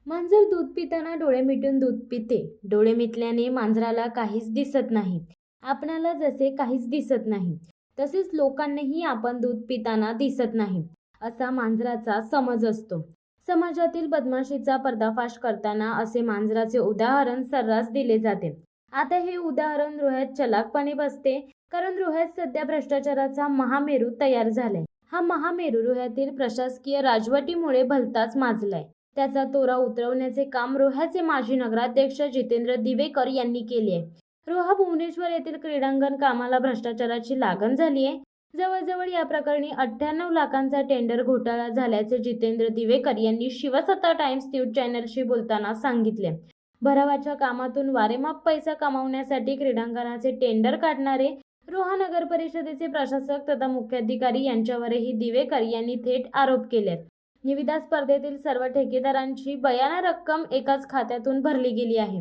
मांजर दूध पिताना डोळे मिटून दूध पिते. डोळे मिटल्याने मांजराला काहीच दिसत नाही. आपणाला जसे काहीच दिसत नाही, तसेच लोकांनाही आपण दूध पिताना दिसत नाही, असा मांजराचा समज असतो. समाजातील बदमाशीचा पर्दाफाश करताना असे मांजराचे उदाहरण सर्रास दिले जाते. आता हे उदाहरण रोह्यात चलाकपणे बसते, कारण रोह्यात सध्या भ्रष्टाचाराचा महामेरू तयार झालाय. हा महामेरू रोह्यातील प्रशासकीय राजवटीमुळे भलताच माजलाय. त्याचा तोरा उतरवण्याचे काम रोह्याचे माजी नगराध्यक्ष जितेंद्र दिवेकर यांनी केले आहे. रोहा भुवनेश्वर येथील क्रीडांगण कामाला भ्रष्टाचाराची लागण झाली आहे. जवळजवळ या प्रकरणी 98 लाखांचा टेंडर घोटाळा झाल्याचे जितेंद्र दिवेकर यांनी शिवसत्ता टाइम्स न्यूज चॅनलशी बोलताना सांगितले. भरावाच्या कामातून वारेमाप पैसा कमावण्यासाठी क्रीडांगणाचे टेंडर काढणारे रोहा नगर परिषदेचे प्रशासक तथा मुख्याधिकारी यांच्यावरही दिवेकर यांनी थेट आरोप केलेत. निविदा स्पर्धेतील सर्व ठेकेदारांची बयाना रक्कम एकाच खात्यातून भरली गेली आहे.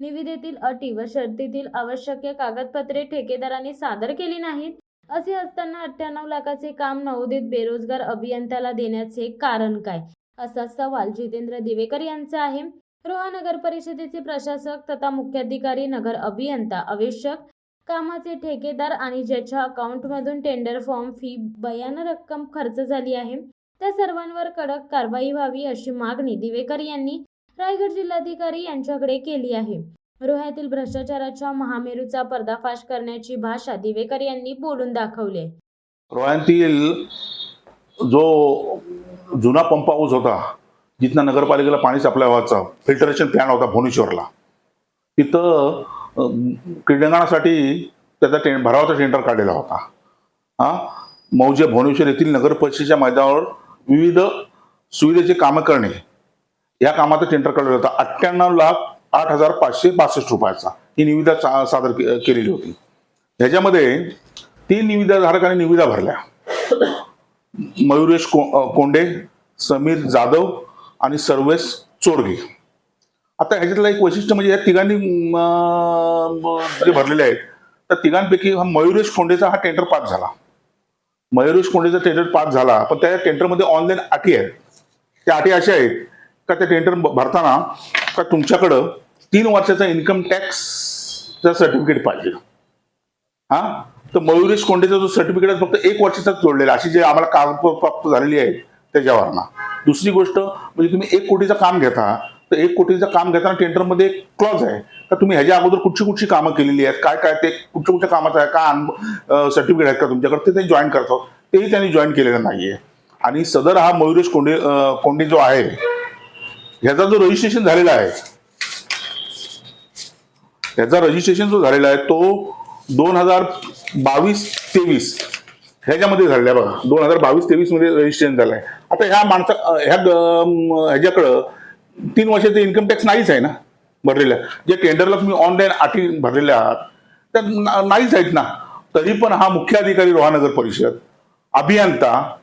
निविदेतील अटी व शर्तीतील आवश्यक कागदपत्रे ठेकेदारांनी सादर केली नाहीत. असे असताना 98 लाखाचे काम नवोदित बेरोजगार अभियंत्याला देण्याचे कारण काय, असा सवाल जितेंद्र दिवेकर यांचा आहे. रोहा नगर परिषदेचे प्रशासक तथा मुख्याधिकारी, नगर अभियंता, आवश्यक कामाचे ठेकेदार आणि ज्याच्या अकाउंटमधून टेंडर फॉर्म, फी, बयाना रक्कम खर्च झाली आहे, त्या सर्वांवर कडक कारवाई व्हावी अशी मागणी दिवेकर यांनी रायगड जिल्हाधिकारी यांच्याकडे केली आहे. रोह्यातील भ्रष्टाचाराच्या महामेरूचा पर्दाफाश करण्याची भाषा दिवेकर यांनी बोलून दाखवली. रोह्यातील जो जुना पंप हाऊस होता, जिथं नगरपालिकेला पाणी सप्लाय व्हायचं, फिल्टरेशन प्लॅन होता भुवनेश्वरला, तिथं क्रीडांगणासाठी त्याचा भरावाचा टेंडर काढलेला होता. मौजे भुवनेश्वर येथील नगर परिषदेच्या मैदानावर विविध सुविधेचे कामं करणे या कामाचा टेंडर काढलेला होता. 98,08,562 रुपयाचा ही निविदा सादर केलेली होती. ह्याच्यामध्ये 3 निविदाधारकांनी निविदा भरल्या. मयुरेश कोंडे, समीर जाधव आणि सर्वेश चोरगे. आता ह्याच्यातलं एक वैशिष्ट्य म्हणजे या तिघांनी जे भरलेले आहेत त्या तिघांपैकी हा मयुरेश कोंडेचा हा टेंडर पास झाला. मयुरेश कोंडेचा टेंडर पास झाला, पण त्या टेंडरमध्ये ऑनलाईन अटी आहेत. त्या अटी अशा आहेत का त्या टेंडर भरताना का तुमच्याकडं 3 वर्षाचा इन्कम टॅक्सचा सर्टिफिकेट पाहिजे. तर मयुरेश कोंडेचा जो सर्टिफिकेट आहे फक्त 1 वर्षाचाच जोडलेला, अशी जे आम्हाला कागदपत्र प्राप्त झालेली आहे त्याच्यावरना. दुसरी गोष्ट म्हणजे तुम्ही 1 कोटीचं काम घेता, तर 1 कोटीचं काम घेताना टेंडरमध्ये एक क्लॉज आहे का तुम्ही ह्याच्या अगोदर कुठची कामं केलेली आहेत, काय काय ते कुठच्या कामाचं आहे, काय सर्टिफिकेट आहेत का तुमच्याकडे, ते जॉईन करतात. तेही त्यांनी जॉईन केलेलं नाहीये. आणि सदर हा मयुरेश कोंडे जो आहे ह्याचा जो रजिस्ट्रेशन झालेला आहे, ह्याचा रजिस्ट्रेशन जो झालेला आहे तो 2022-23 ह्याच्यामध्ये झालेला आहे. बघा, 2022-23 मध्ये रजिस्ट्रेशन झालंय. आता ह्याच्याकडं 3 वर्षाचा इन्कम टॅक्स नाहीच आहे ना भरलेल्या. जे टेंडरला तुम्ही ऑनलाईन अटी भरलेल्या आहात त्या नाहीच आहेत ना. तरी पण हा मुख्य अधिकारी रोहा नगर परिषद, अभियंता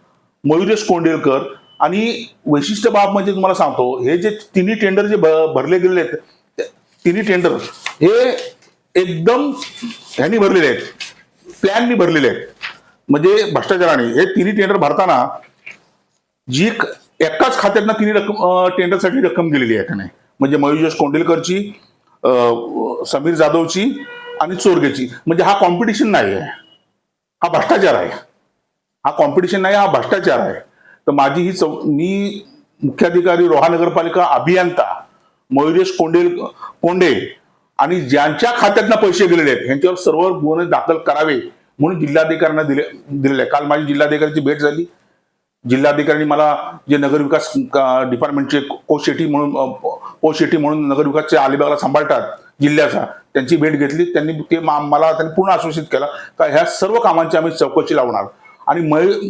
मयुरेश कोंडेलकर आणि वैशिष्ट्य बाब म्हणजे तुम्हाला सांगतो, हे जे तिन्ही टेंडर जे भरले गेलेले आहेत, तिन्ही टेंडर हे एकदम ह्यांनी भरलेले आहेत, प्लॅननी भरलेले आहेत. म्हणजे भ्रष्टाचाराने हे तिन्ही टेंडर भरताना जी एकाच खात्यातनं तिन्ही टेंडरसाठी रक्कम दिलेली आहे त्याने, म्हणजे मयुरेश कोंडेलकरची, समीर जाधवची आणि चोरगेची. म्हणजे हा कॉम्पिटिशन नाही आहे, हा भ्रष्टाचार आहे. हा कॉम्पिटिशन नाही, हा भ्रष्टाचार आहे. तर माझी मी मुख्याधिकारी रोहा नगरपालिका, अभियंता मयुरेश कोंडे आणि ज्यांच्या खात्यातनं पैसे गेलेले आहेत यांच्यावर सर्व गुन्हे दाखल करावे म्हणून जिल्हाधिकाऱ्यांना दिलेले आहे. काल माझी जिल्हाधिकाऱ्यांची भेट झाली. जिल्हाधिकाऱ्यांनी मला जे नगरविकास डिपार्टमेंटचे पोस्ट शेट्टी म्हणून नगरविकासचे अलिबागला सांभाळतात जिल्ह्याचा, त्यांची भेट घेतली. त्यांनी मला पूर्ण आश्वासित केला का ह्या सर्व कामांची आम्ही चौकशी लावणार. आणि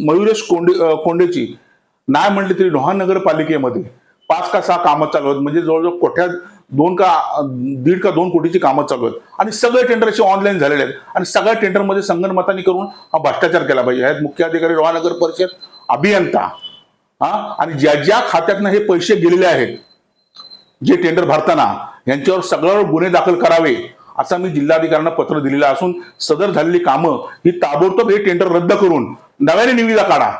मयुरेश कोंडेची नाही म्हटली तरी रोहा नगरपालिकेमध्ये 5 का 6 कामं चालू आहेत. म्हणजे जवळजवळ कोट्यात 1.5 का 2 कोटीची कामं चालू आहेत. आणि सगळे टेंडर असे ऑनलाईन झालेले आहेत. आणि सगळ्या टेंडरमध्ये संगणमताने करून हा भ्रष्टाचार केला पाहिजे. ह्यात मुख्य अधिकारी रोहा नगर परिषद, अभियंता आणि ज्या खात्यातनं हे पैसे गेलेले आहेत जे टेंडर भरताना यांच्यावर सगळ्यावर गुन्हे दाखल करावे असं मी जिल्हाधिकाऱ्यांना पत्र दिलेलं असून सदर झालेली कामं ही ताबडतोब हे टेंडर रद्द करून नव्याने निविदा काढा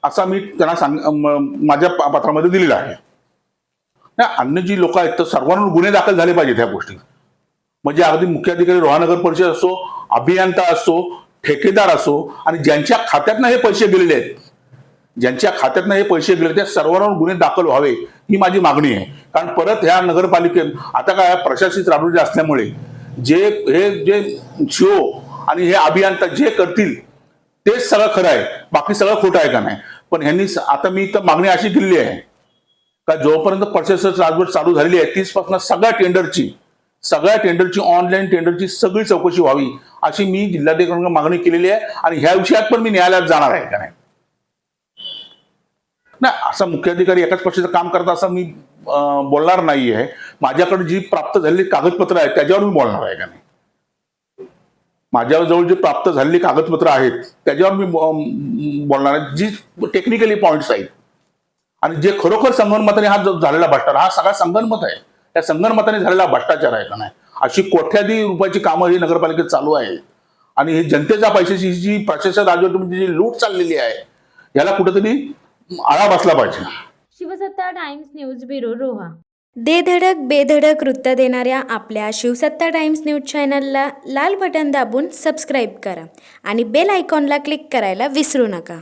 असा मी त्यांना माझ्या पत्रामध्ये दिलेला आहे. नाही, अन्य जी लोक आहेत तर सर्वांवर गुन्हे दाखल झाले पाहिजेत ह्या गोष्टी. म्हणजे अगदी मुख्याधिकारी रोहानगर परिषद असो, अभियंता असो, ठेकेदार असो, आणि ज्यांच्या खात्यातनं हे पैसे गेलेले आहेत, ज्यांच्या खात्यातनं हे पैसे गेले त्या सर्वांवर गुन्हे दाखल व्हावे ही माझी मागणी आहे. कारण परत ह्या नगरपालिकेत आता काय प्रशासकीय राबवले असल्यामुळे जे सीओ आणि हे अभियंता जे करतील तेच सगळं खरं आहे, बाकी सगळं खोटं आहे का नाही. पण ह्यांनी आता मी तर मागणी अशी केली आहे का जोपर्यंत प्रशासकीय राजवट चालू झालेली आहे 30 पासून सगळ्या टेंडरची ऑनलाईन टेंडरची सगळी चौकशी व्हावी अशी मी जिल्हाधिकाऱ्यांना मागणी केलेली आहे. आणि ह्या विषयात पण मी न्यायालयात जाणार आहे का नाही. असा मुख्याधिकारी एकाच पक्षाचं काम करता असं मी बोलणार नाही आहे. माझ्याकडे जी प्राप्त झालेली कागदपत्र आहेत त्याच्यावर मी बोलणार आहे का नाही. माझ्याजवळ जे प्राप्त झालेली कागदपत्र आहेत त्याच्यावर मी बोलणार आहे, जी टेक्निकली पॉइंट्स आहेत आणि जे खरोखर संगनमताने हा जो झालेला भ्रष्टाचार, हा सगळा संगनमत आहे, त्या संगनमताने झालेला भ्रष्टाचार आहे का नाही. अशी कोट्याधी रुपयाची कामं ही नगरपालिकेत चालू आहेत आणि ही जनतेच्या पैशाची जी प्रशासन राजवटीमध्ये जी लूट चाललेली आहे याला कुठेतरी आळा बसला पाहिजे. शिवसत्ता टाइम्स न्यूज ब्युरो रोहा. धडक बेधडक वृत्त देणाऱ्या आपल्या शिवसत्ता टाइम्स न्यूज चॅनलला लाल बटन दाबून सबस्क्राईब करा आणि बेल आयकॉनला क्लिक करायला विसरू नका.